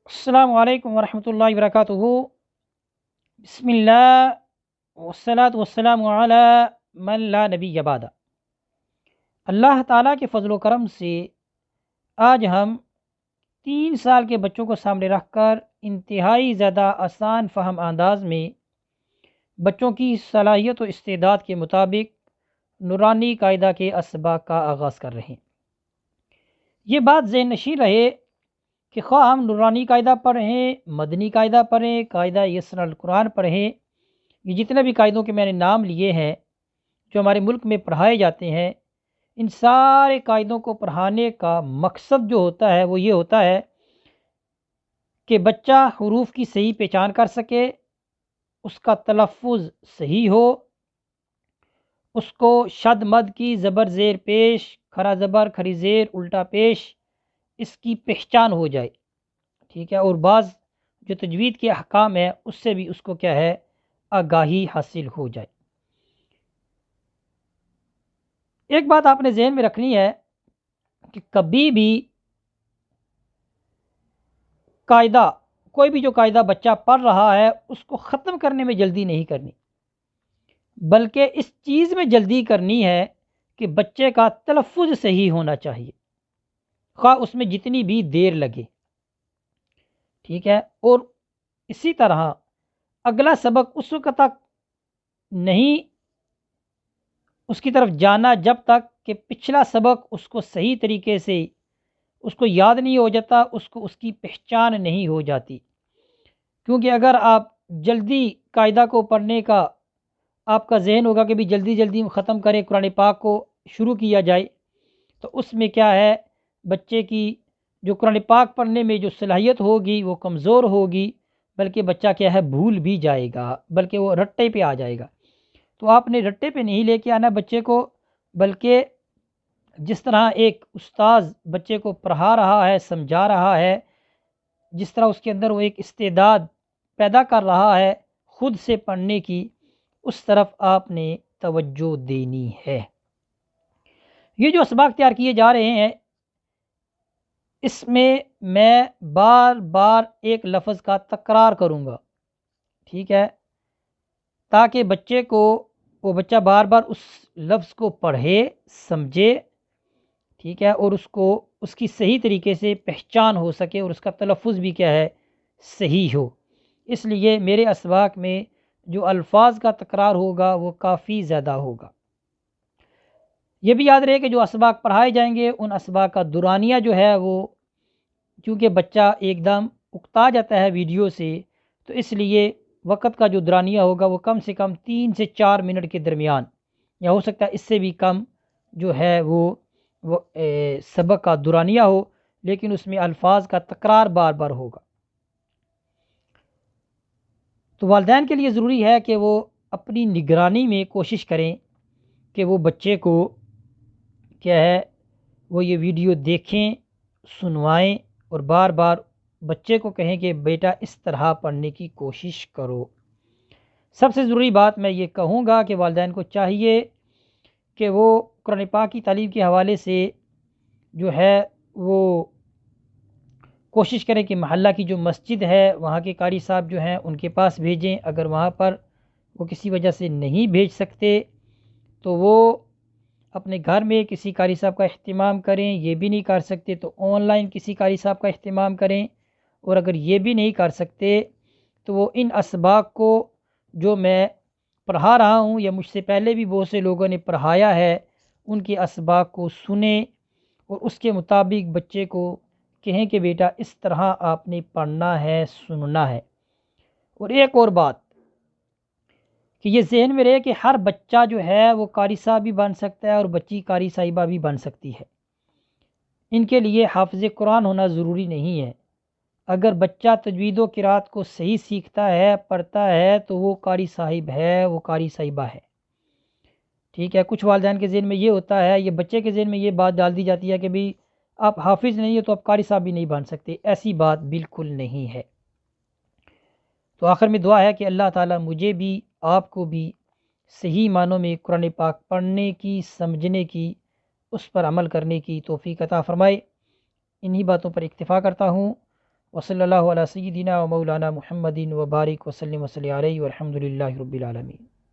السلام علیکم ورحمۃ اللہ وبرکاتہ۔ بسم اللہ والصلاۃ والسلام علی من لا نبی بعد۔ اللہ تعالیٰ کے فضل و کرم سے آج ہم 3 سال کے بچوں کو سامنے رکھ کر انتہائی زیادہ آسان فہم انداز میں بچوں کی صلاحیت و استعداد کے مطابق نورانی قاعدہ کے اسباق کا آغاز کر رہے ہیں۔ یہ بات ذہن نشین رہے کہ خواہ ہم نورانی قاعدہ پڑھیں، مدنی قاعدہ پڑھیں، قاعدہ یسر القرآن پڑھیں، یہ جتنے بھی قاعدوں کے میں نے نام لیے ہیں جو ہمارے ملک میں پڑھائے جاتے ہیں، ان سارے قاعدوں کو پڑھانے کا مقصد جو ہوتا ہے وہ یہ ہوتا ہے کہ بچہ حروف کی صحیح پہچان کر سکے، اس کا تلفظ صحیح ہو، اس کو شد مد کی زبر زیر پیش، کھرا زبر کھری زیر الٹا پیش، اس کی پہچان ہو جائے، ٹھیک ہے، اور بعض جو تجوید کے احکام ہے اس سے بھی اس کو کیا ہے آگاہی حاصل ہو جائے۔ ایک بات آپ نے ذہن میں رکھنی ہے کہ کبھی بھی قاعدہ، کوئی بھی جو قاعدہ بچہ پڑھ رہا ہے اس کو ختم کرنے میں جلدی نہیں کرنی، بلکہ اس چیز میں جلدی کرنی ہے کہ بچے کا تلفظ صحیح ہونا چاہیے، خواہ اس میں جتنی بھی دیر لگے، ٹھیک ہے۔ اور اسی طرح اگلا سبق اس وقت تک نہیں اس کی طرف جانا جب تک کہ پچھلا سبق اس کو صحیح طریقے سے اس کو یاد نہیں ہو جاتا، اس کو اس کی پہچان نہیں ہو جاتی، کیونکہ اگر آپ جلدی قاعدہ کو پڑھنے کا آپ کا ذہن ہوگا کہ بھی جلدی جلدی ختم کرے قرآن پاک کو شروع کیا جائے، تو اس میں کیا ہے بچے کی جو قرآن پاک پڑھنے میں جو صلاحیت ہوگی وہ کمزور ہوگی، بلکہ بچہ کیا ہے بھول بھی جائے گا، بلکہ وہ رٹے پہ آ جائے گا۔ تو آپ نے رٹے پہ نہیں لے کے آنا بچے کو، بلکہ جس طرح ایک استاذ بچے کو پڑھا رہا ہے، سمجھا رہا ہے، جس طرح اس کے اندر وہ ایک استعداد پیدا کر رہا ہے خود سے پڑھنے کی، اس طرف آپ نے توجہ دینی ہے۔ یہ جو اسباق تیار کیے جا رہے ہیں اس میں بار بار ایک لفظ کا تکرار کروں گا، ٹھیک ہے، تاکہ بچے کو وہ بچہ بار بار اس لفظ کو پڑھے، سمجھے، ٹھیک ہے، اور اس کو اس کی صحیح طریقے سے پہچان ہو سکے اور اس کا تلفظ بھی کیا ہے صحیح ہو۔ اس لیے میرے اسباق میں جو الفاظ کا تکرار ہوگا وہ کافی زیادہ ہوگا۔ یہ بھی یاد رہے کہ جو اسباق پڑھائے جائیں گے ان اسباق کا دورانیہ جو ہے وہ، کیونکہ بچہ ایک دم اکتا جاتا ہے ویڈیو سے، تو اس لیے وقت کا جو دورانیہ ہوگا وہ کم سے کم 3 سے 4 منٹ کے درمیان، یا ہو سکتا ہے اس سے بھی کم جو ہے وہ سبق کا دورانیہ ہو، لیکن اس میں الفاظ کا تکرار بار بار ہوگا۔ تو والدین کے لیے ضروری ہے کہ وہ اپنی نگرانی میں کوشش کریں کہ وہ بچے کو کیا ہے وہ یہ ویڈیو دیکھیں، سنوائیں، اور بار بار بچے کو کہیں کہ بیٹا اس طرح پڑھنے کی کوشش کرو۔ سب سے ضروری بات میں یہ کہوں گا کہ والدین کو چاہیے کہ وہ قرآن پاک کی تعلیم کے حوالے سے جو ہے وہ کوشش کریں کہ محلہ کی جو مسجد ہے وہاں کے قاری صاحب جو ہیں ان کے پاس بھیجیں، اگر وہاں پر وہ کسی وجہ سے نہیں بھیج سکتے تو وہ اپنے گھر میں کسی قاری صاحب کا اہتمام کریں، یہ بھی نہیں کر سکتے تو آن لائن کسی قاری صاحب کا اہتمام کریں، اور اگر یہ بھی نہیں کر سکتے تو وہ ان اسباق کو جو میں پڑھا رہا ہوں یا مجھ سے پہلے بھی بہت سے لوگوں نے پڑھایا ہے ان کے اسباق کو سنیں، اور اس کے مطابق بچے کو کہیں کہ بیٹا اس طرح آپ نے پڑھنا ہے، سننا ہے۔ اور ایک اور بات کہ یہ ذہن میں رہے کہ ہر بچہ جو ہے وہ قاری صاحب بھی بن سکتا ہے اور بچی قاری صاحبہ بھی بن سکتی ہے، ان کے لیے حافظ قرآن ہونا ضروری نہیں ہے۔ اگر بچہ تجوید و قرات کو صحیح سیکھتا ہے، پڑھتا ہے، تو وہ قاری صاحب ہے، وہ قاری صاحبہ ہے، ٹھیک ہے۔ کچھ والدین کے ذہن میں یہ ہوتا ہے، یہ بچے کے ذہن میں یہ بات ڈال دی جاتی ہے کہ بھئی آپ حافظ نہیں ہو تو آپ قاری صاحب بھی نہیں بن سکتے، ایسی بات بالکل نہیں ہے۔ تو آخر میں دعا ہے کہ اللہ تعالیٰ مجھے بھی آپ کو بھی صحیح معنوں میں قرآن پاک پڑھنے کی، سمجھنے کی، اس پر عمل کرنے کی توفیق عطا فرمائے۔ انہی باتوں پر اکتفا کرتا ہوں۔ وصلی اللہ علیہ سیدنا و مولانا محمد وبارک وسلم وصلی علیہ والحمد للہ رب العالمین۔